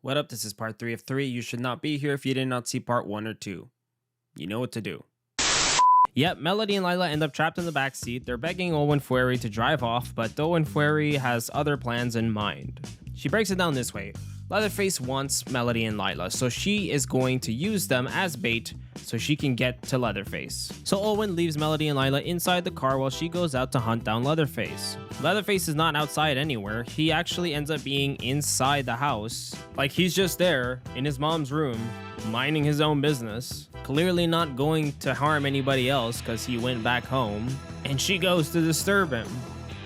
What up? This is part 3 of 3. You should not be here if you did not see part 1 or 2. You know what to do. Yep, Melody and Lila end up trapped in the back seat. They're begging Owen Fury to drive off, but Owen Fury has other plans in mind. She breaks it down this way. Leatherface wants Melody and Lila, so she is going to use them as bait so she can get to Leatherface. So Owen leaves Melody and Lila inside the car while she goes out to hunt down Leatherface. Leatherface is not outside anywhere. He actually ends up being inside the house. Like, he's just there in his mom's room, minding his own business, clearly not going to harm anybody else because he went back home, and she goes to disturb him.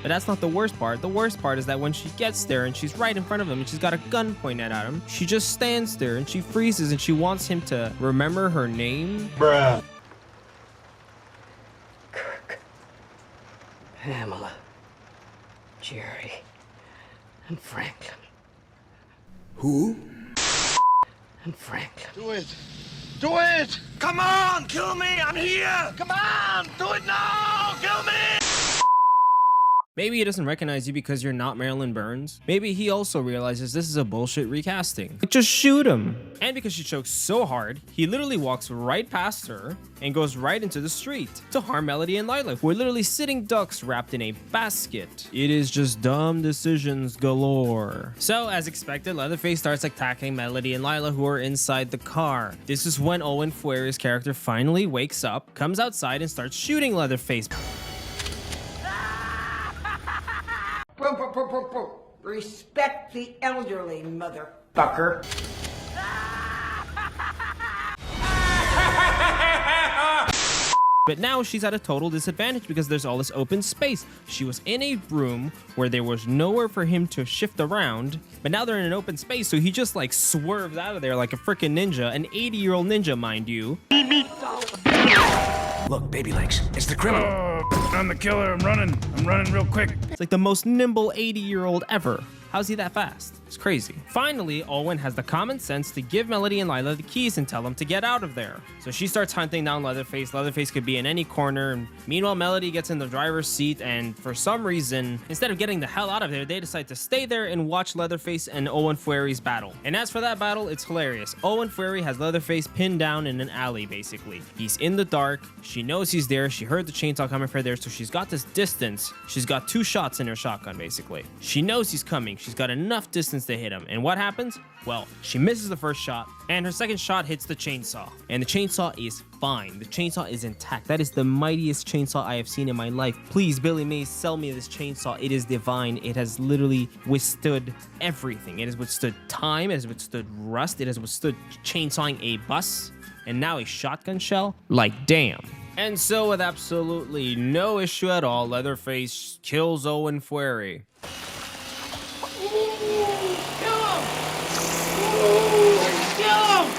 But that's not the worst part. The worst part is that when she gets there and she's right in front of him and she's got a gun pointed at him, she just stands there and she freezes and she wants him to remember her name. Bruh. Kirk, Pamela, Jerry, and Franklin. Who? And Franklin. Do it! Do it! Come on! Kill me! I'm here! Come on! Do it now! Kill me! Maybe he doesn't recognize you because you're not Marilyn Burns. Maybe he also realizes this is a bullshit recasting. Just shoot him. And because she chokes so hard, he literally walks right past her and goes right into the street to harm Melody and Lila, who are literally sitting ducks wrapped in a basket. It is just dumb decisions galore. So as expected, Leatherface starts attacking Melody and Lila, who are inside the car. This is when Owen Fury's character finally wakes up, comes outside, and starts shooting Leatherface. Respect the elderly, motherfucker. But now she's at a total disadvantage because there's all this open space. She was in a room where there was nowhere for him to shift around, but now they're in an open space, so he just like swerves out of there like a freaking ninja, an 80-year-old ninja, mind you. Look, baby legs, it's the criminal. I'm the killer. I'm running real quick. It's like the most nimble 80-year-old ever. How's he that fast? It's crazy. Finally, Owen has the common sense to give Melody and Lila the keys and tell them to get out of there. So she starts hunting down Leatherface. Leatherface could be in any corner. And meanwhile, Melody gets in the driver's seat, and for some reason, instead of getting the hell out of there, they decide to stay there and watch Leatherface and Owen Fury's battle. And as for that battle, it's hilarious. Owen Fury has Leatherface pinned down in an alley, basically. He's in the dark. She knows he's there. She heard the chainsaw coming from there, so she's got this distance. She's got 2 shots in her shotgun, basically. She knows he's coming. She's got enough distance to hit him. And what happens? Well, she misses the first shot, and her second shot hits the chainsaw. And the chainsaw is fine. The chainsaw is intact. That is the mightiest chainsaw I have seen in my life. Please, Billy Mays, sell me this chainsaw. It is divine. It has literally withstood everything. It has withstood time. It has withstood rust. It has withstood chainsawing a bus. And now a shotgun shell? Like, damn. And so with absolutely no issue at all, Leatherface kills Owen Fury.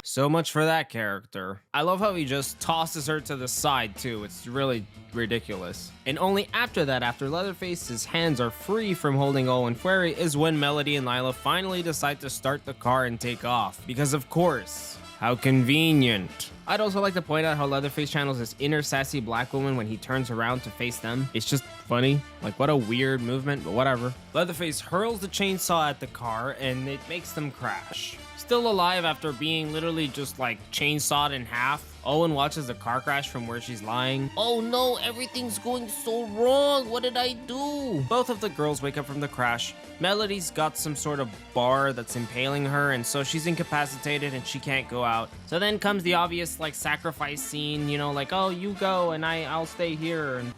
So much for that character. I love how he just tosses her to the side too. It's really ridiculous. And only after that, after Leatherface's hands are free from holding Owen Fury, is when Melody and Lila finally decide to start the car and take off. Because of course, how convenient. I'd also like to point out how Leatherface channels this inner sassy black woman when he turns around to face them. It's just funny. Like, what a weird movement, but whatever. Leatherface hurls the chainsaw at the car and it makes them crash. Still alive after being literally just like chainsawed in half, Owen watches the car crash from where she's lying. Oh no, everything's going so wrong. What did I do? Both of the girls wake up from the crash. Melody's got some sort of bar that's impaling her, and so she's incapacitated and she can't go out. So then comes the obvious like sacrifice scene, you know, like, oh, you go and I'll stay here. And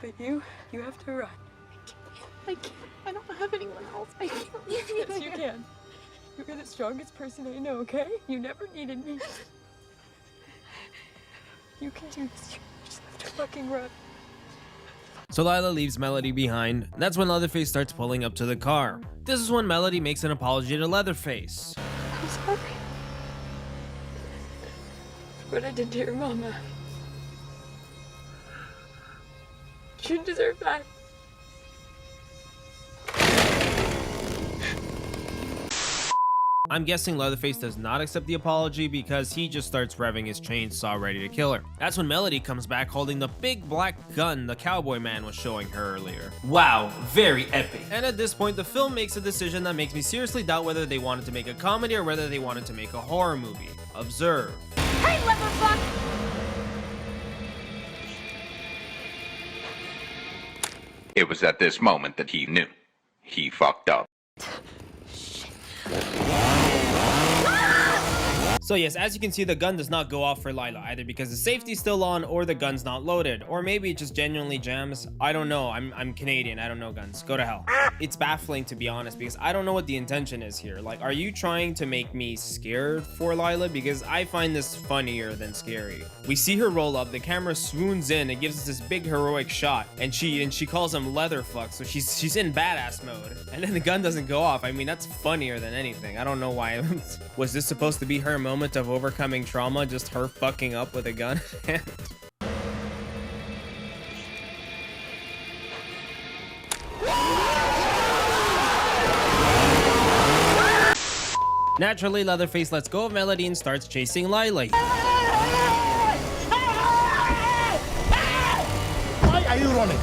But you have to run. I can't. I don't have anyone else. I can't. Yes, you can. You're the strongest person I know, okay? You never needed me. You can do this. You just have to fucking run. so Lila leaves Melody behind. That's when Leatherface starts pulling up to the car. This is when Melody makes an apology to Leatherface. I'm sorry. For what I did to your mama. You deserve that. I'm guessing Leatherface does not accept the apology because he just starts revving his chainsaw ready to kill her. That's when Melody comes back holding the big black gun the cowboy man was showing her earlier. Wow, very epic. And at this point, the film makes a decision that makes me seriously doubt whether they wanted to make a comedy or whether they wanted to make a horror movie. Observe. Hey, leatherfuck! It was at this moment that he knew. He fucked up. So yes, as you can see, the gun does not go off for Lila, either because the safety's still on or the gun's not loaded, or maybe it just genuinely jams. I don't know. I'm Canadian. I don't know guns. Go to hell. It's baffling, to be honest, because I don't know what the intention is here. Like, are you trying to make me scared for Lila? Because I find this funnier than scary. We see her roll up, the camera swoons in and gives us this big heroic shot, and she calls him leatherfuck, so she's in badass mode, and then the gun doesn't go off. I mean, that's funnier than anything. I don't know why. Was this supposed to be her moment of overcoming trauma, just her fucking up with a gun? Naturally, Leatherface lets go of Melody and starts chasing Lila. Why are you running?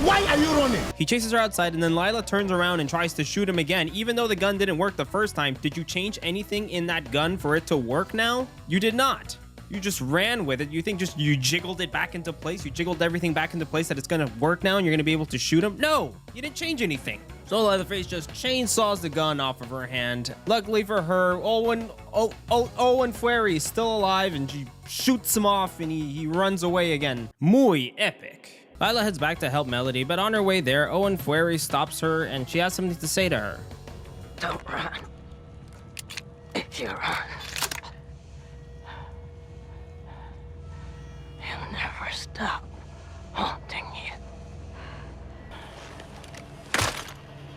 Why are you running? He chases her outside, and then Lila turns around and tries to shoot him again, even though the gun didn't work the first time. Did you change anything in that gun for it to work now? You did not. You just ran with it. You think just you jiggled it back into place? You jiggled everything back into place that it's gonna work now and you're gonna be able to shoot him? No, you didn't change anything. So Leatherface just chainsaws the gun off of her hand. Luckily for her, Owen Fury is still alive, and she shoots him off, and he runs away again. Muy epic. Lila heads back to help Melody, but on her way there, Owen Fury stops her and she has something to say to her. Don't run. If you run, he'll never stop haunting you.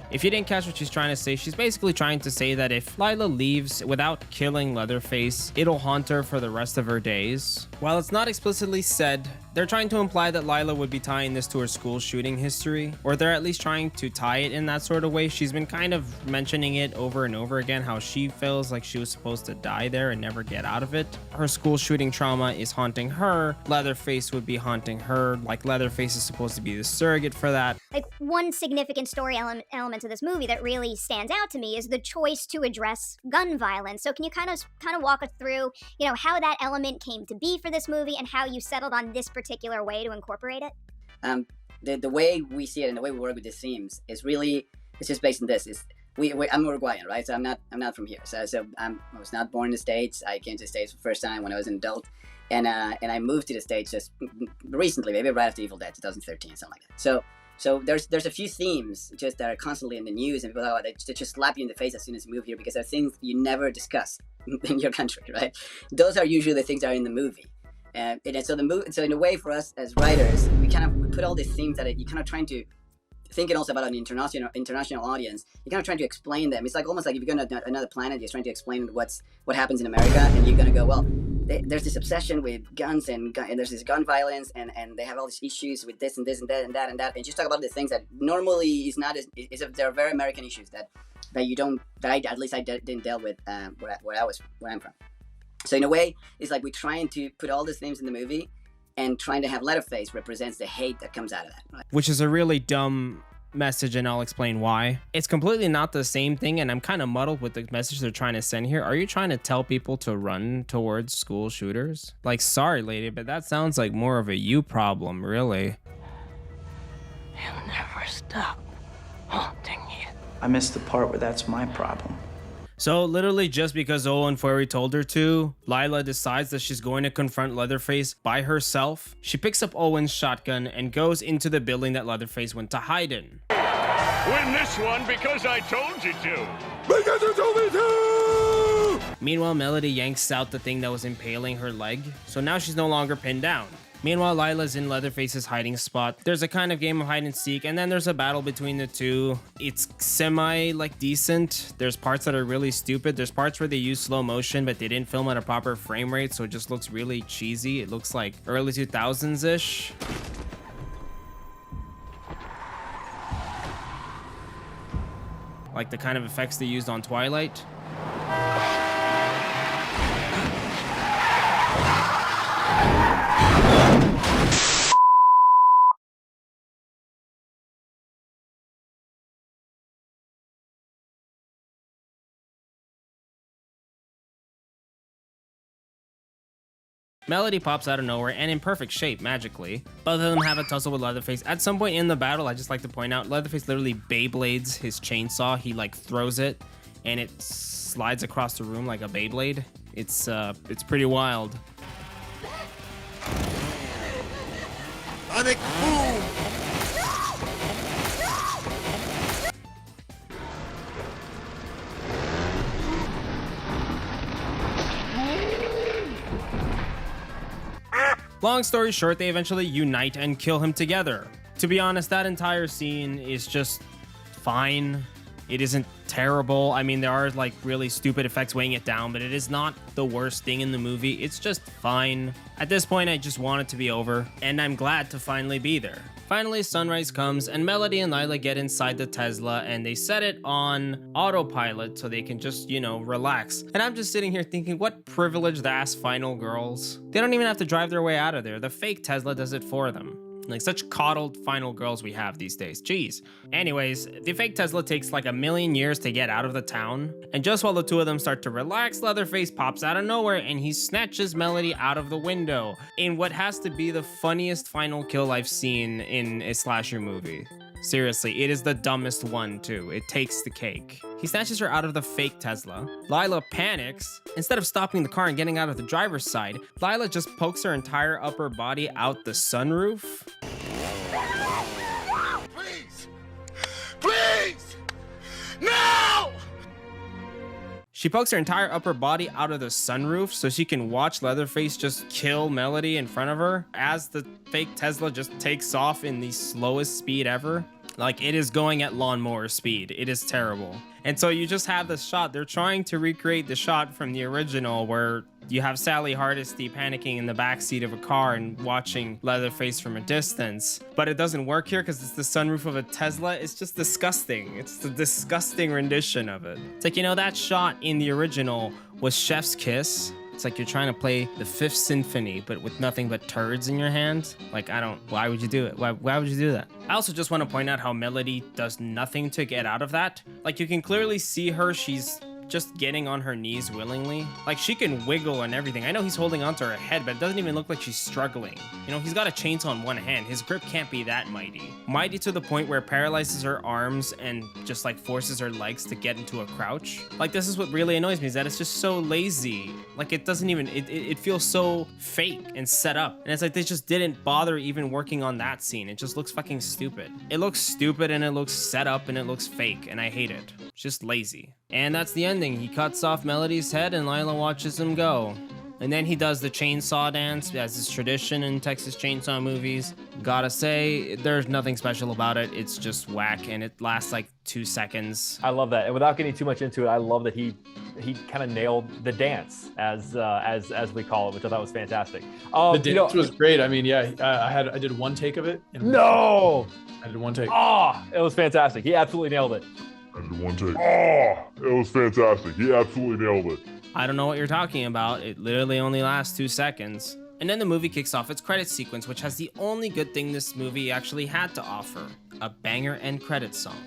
If you didn't catch what she's trying to say, she's basically trying to say that if Lila leaves without killing Leatherface, it'll haunt her for the rest of her days. While it's not explicitly said, they're trying to imply that Lila would be tying this to her school shooting history, or they're at least trying to tie it in that sort of way. She's been kind of mentioning it over and over again, how she feels like she was supposed to die there and never get out of it. Her school shooting trauma is haunting her. Leatherface would be haunting her, like Leatherface is supposed to be the surrogate for that. Like, one significant story element to this movie that really stands out to me is the choice to address gun violence. So can you kind of walk us through, you know, how that element came to be for this movie and how you settled on this particular way to incorporate it? The way we see it and the way we work with these themes is really, it's just based on this. I'm Uruguayan, right? So I'm not from here. So I was not born in the States. I came to the States for the first time when I was an adult, and I moved to the States just recently, maybe right after Evil Dead, 2013, something like that. So there's a few themes just that are constantly in the news, and people they just slap you in the face as soon as you move here because they're things you never discuss in your country, right? Those are usually the things that are in the movie. So in a way, for us as writers, we put all these themes that you're kind of trying to thinking also about an international audience. You're kind of trying to explain them. It's like almost like if you're going to another planet, you're trying to explain what happens in America, and you're going to go, well, there's this obsession with guns and there's this gun violence, and they have all these issues with this and this and that and that and that, and just talk about the things that normally is not as they're very American issues that I didn't deal with where I'm from. So in a way, it's like we're trying to put all these themes in the movie and trying to have Leatherface represents the hate that comes out of that. Right? Which is a really dumb message, and I'll explain why. It's completely not the same thing, and I'm kind of muddled with the message they're trying to send here. Are you trying to tell people to run towards school shooters? Like, sorry, lady, but that sounds like more of a you problem, really. He'll never stop haunting you. I missed the part where that's my problem. So literally just because Owen Fury told her to, Lila decides that she's going to confront Leatherface by herself. She picks up Owen's shotgun and goes into the building that Leatherface went to hide in. Win this one because I told you to. Because you told me to! Meanwhile, Melody yanks out the thing that was impaling her leg, so now she's no longer pinned down. Meanwhile, Lila's in Leatherface's hiding spot. There's a kind of game of hide and seek, and then there's a battle between the two. It's decent. There's parts that are really stupid. There's parts where they use slow motion, but they didn't film at a proper frame rate, so it just looks really cheesy. It looks like early 2000s-ish. Like the kind of effects they used on Twilight. Melody pops out of nowhere and in perfect shape, magically. Both of them have a tussle with Leatherface. At some point in the battle, I just like to point out, Leatherface literally Beyblades his chainsaw. He like throws it and it slides across the room like a Beyblade. It's pretty wild. Sonic boom! Long story short, they eventually unite and kill him together. To be honest, that entire scene is just fine. It isn't terrible. I mean, there are like really stupid effects weighing it down, but it is not the worst thing in the movie. It's just fine. At this point, I just want it to be over, and I'm glad to finally be there. Finally, sunrise comes, and Melody and Lila get inside the Tesla, and they set it on autopilot so they can just, you know, relax. And I'm just sitting here thinking, what privileged ass final girls. They don't even have to drive their way out of there. The fake Tesla does it for them. Like, such coddled final girls we have these days. Jeez. Anyways, the fake Tesla takes like 1,000,000 years to get out of the town. And just while the two of them start to relax, Leatherface pops out of nowhere and he snatches Melody out of the window in what has to be the funniest final kill I've seen in a slasher movie. Seriously, it is the dumbest one too. It takes the cake. He snatches her out of the fake Tesla. Lila panics. Instead of stopping the car and getting out of the driver's side, Lila just pokes her entire upper body out the sunroof. Please! Please! No! She pokes her entire upper body out of the sunroof so she can watch Leatherface just kill Melody in front of her as the fake Tesla just takes off in the slowest speed ever. Like, it is going at lawnmower speed. It is terrible. And so you just have this shot. They're trying to recreate the shot from the original where you have Sally Hardesty panicking in the backseat of a car and watching Leatherface from a distance. But it doesn't work here because it's the sunroof of a Tesla. It's just disgusting. It's the disgusting rendition of it. It's like, you know, that shot in the original was Chef's Kiss. It's like you're trying to play the Fifth Symphony, but with nothing but turds in your hand. Like, why would you do it? Why would you do that? I also just want to point out how Melody does nothing to get out of that. Like, you can clearly see her, she's just getting on her knees willingly. Like, she can wiggle and everything. I know he's holding onto her head, but it doesn't even look like she's struggling. You know, he's got a chainsaw in one hand. His grip can't be that mighty. Mighty to the point where it paralyzes her arms and just like forces her legs to get into a crouch. Like, this is what really annoys me, is that it's just so lazy. Like, it doesn't even, it feels so fake and set up. And it's like they just didn't bother even working on that scene. It just looks fucking stupid. It looks stupid and it looks set up and it looks fake, and I hate it. It's just lazy. And that's the ending. He cuts off Melody's head and Lila watches him go. And then he does the chainsaw dance, as is tradition in Texas Chainsaw movies. Gotta say, there's nothing special about it. It's just whack, and it lasts like 2 seconds. I love that. And without getting too much into it, I love that he kind of nailed the dance, as we call it, which I thought was fantastic. The dance was great. I mean, yeah, I did one take of it. No! I did one take. Oh, it was fantastic. He absolutely nailed it. I did one take. Oh, it was fantastic. He absolutely nailed it. I don't know what you're talking about. It literally only lasts 2 seconds. And then the movie kicks off its credit sequence, which has the only good thing this movie actually had to offer: a banger end credits song.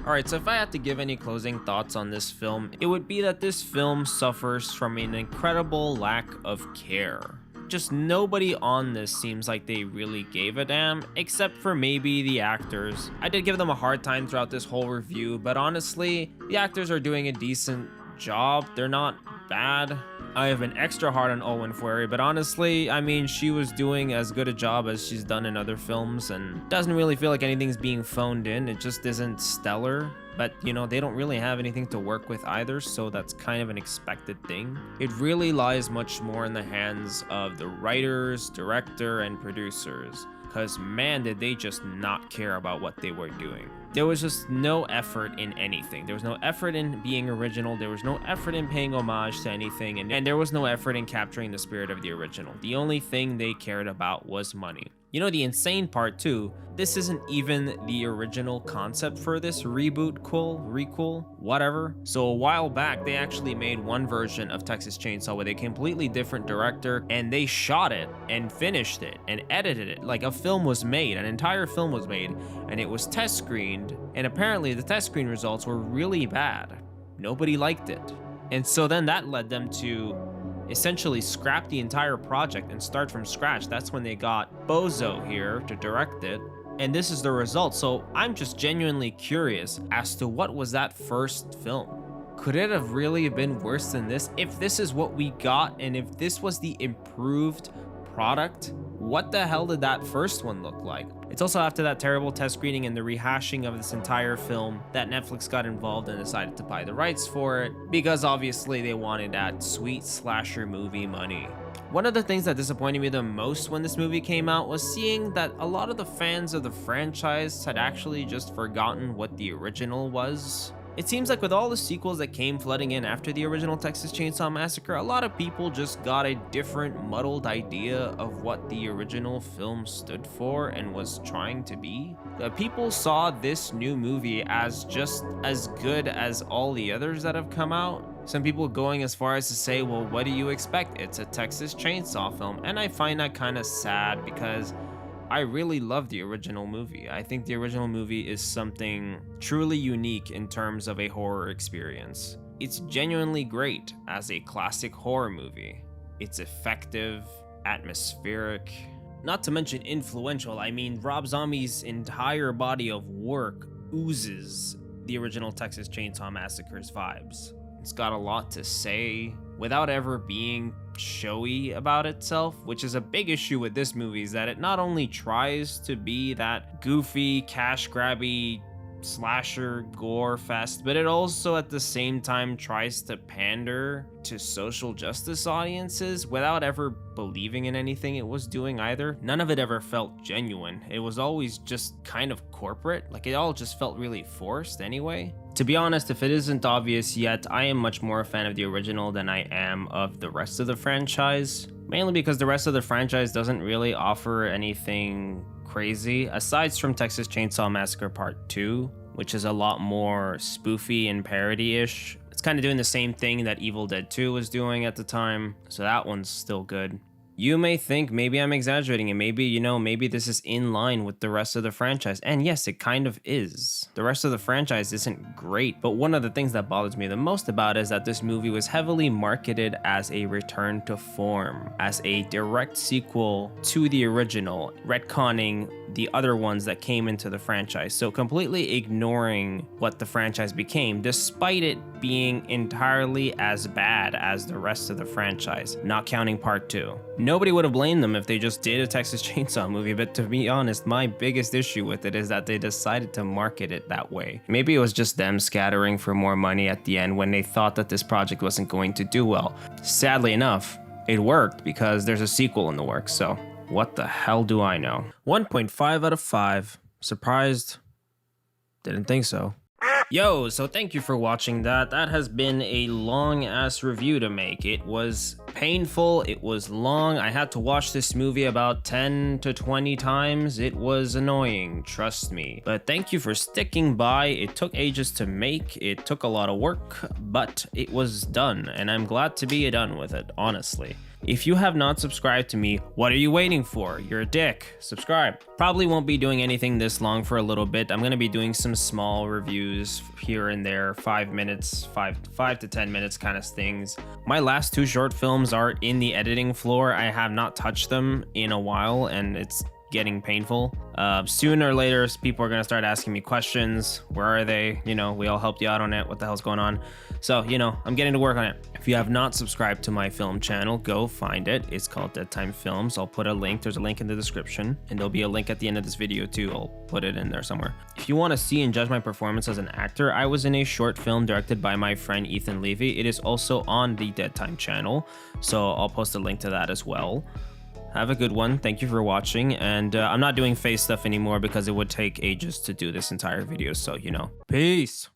Alright, so if I had to give any closing thoughts on this film, it would be that this film suffers from an incredible lack of care. Just nobody on this seems like they really gave a damn, except for maybe the actors. I did give them a hard time throughout this whole review, but honestly, the actors are doing a decent job. They're not bad. I have been extra hard on Owen Fury, but honestly, I mean, she was doing as good a job as she's done in other films, and doesn't really feel like anything's being phoned in. It just isn't stellar. But, you know, they don't really have anything to work with either, so that's kind of an expected thing. It really lies much more in the hands of the writers, director, and producers, because man, did they just not care about what they were doing. There was just no effort in anything. There was no effort in being original. There was no effort in paying homage to anything. And there was no effort in capturing the spirit of the original. The only thing they cared about was money. You know, the insane part too, this isn't even the original concept for this reboot, requel, whatever. So a while back, they actually made one version of Texas Chainsaw with a completely different director, and they shot it and finished it and edited it. Like a film was made, an entire film was made, and it was test screened, and apparently the test screen results were really bad. Nobody liked it. And so then that led them to essentially scrap the entire project and start from scratch. That's when they got Bozo here to direct it. And this is the result. So I'm just genuinely curious as to what was that first film. Could it have really been worse than this? If this is what we got, and if this was the improved product, what the hell did that first one look like? It's also after that terrible test screening and the rehashing of this entire film that Netflix got involved and decided to buy the rights for it, because obviously they wanted that sweet slasher movie money. One of the things that disappointed me the most when this movie came out was seeing that a lot of the fans of the franchise had actually just forgotten what the original was. It seems like with all the sequels that came flooding in after the original Texas Chainsaw Massacre, a lot of people just got a different, muddled idea of what the original film stood for and was trying to be. People saw this new movie as just as good as all the others that have come out. Some people going as far as to say, well, what do you expect? It's a Texas Chainsaw film. And I find that kind of sad because I really love the original movie. I think the original movie is something truly unique in terms of a horror experience. It's genuinely great as a classic horror movie. It's effective, atmospheric, not to mention influential. I mean, Rob Zombie's entire body of work oozes the original Texas Chainsaw Massacre's vibes. It's got a lot to say without ever being showy about itself, which is a big issue with this movie, is that it not only tries to be that goofy, cash grabby slasher gore fest, but it also at the same time tries to pander to social justice audiences without ever believing in anything it was doing either. None of it ever felt genuine. It was always just kind of corporate. Like, it all just felt really forced anyway. To be honest, if it isn't obvious yet, I am much more a fan of the original than I am of the rest of the franchise. Mainly because the rest of the franchise doesn't really offer anything crazy, aside from Texas Chainsaw Massacre Part 2, which is a lot more spoofy and parody-ish. It's kind of doing the same thing that Evil Dead 2 was doing at the time, so that one's still good. You may think maybe I'm exaggerating and maybe, maybe this is in line with the rest of the franchise. And yes, it kind of is. The rest of the franchise isn't great, but one of the things that bothers me the most about it is that this movie was heavily marketed as a return to form, as a direct sequel to the original, retconning the other ones that came into the franchise. So completely ignoring what the franchise became, despite it being entirely as bad as the rest of the franchise, not counting Part 2. Nobody would have blamed them if they just did a Texas Chainsaw movie, but to be honest, my biggest issue with it is that they decided to market it that way. Maybe it was just them scattering for more money at the end when they thought that this project wasn't going to do well. Sadly enough, it worked because there's a sequel in the works, so what the hell do I know? 1.5 out of 5. Surprised? Didn't think so. Yo, so thank you for watching that. That has been a long ass review to make. It was painful, it was long. I had to watch this movie about 10 to 20 times. It was annoying, trust me. But thank you for sticking by. It took ages to make, it took a lot of work, but it was done, and I'm glad to be done with it, honestly. If you have not subscribed to me, what are you waiting for? You're a dick. Subscribe. Probably won't be doing anything this long for a little bit. I'm going to be doing some small reviews here and there, 5 minutes, 5 to 10 minutes kind of things. My last 2 short films are in the editing floor. I have not touched them in a while, and it's getting painful. Sooner or later, people are going to start asking me questions. Where are they? We all helped you out on it. What the hell's going on? So, I'm getting to work on it. If you have not subscribed to my film channel, go find it. It's called Dead Time Films. I'll put a link. There's a link in the description, and there'll be a link at the end of this video too. I'll put it in there somewhere. If you want to see and judge my performance as an actor, I was in a short film directed by my friend Ethan Levy. It is also on the Dead Time channel, so I'll post a link to that as well. Have a good one. Thank you for watching, and I'm not doing face stuff anymore because it would take ages to do this entire video, so peace.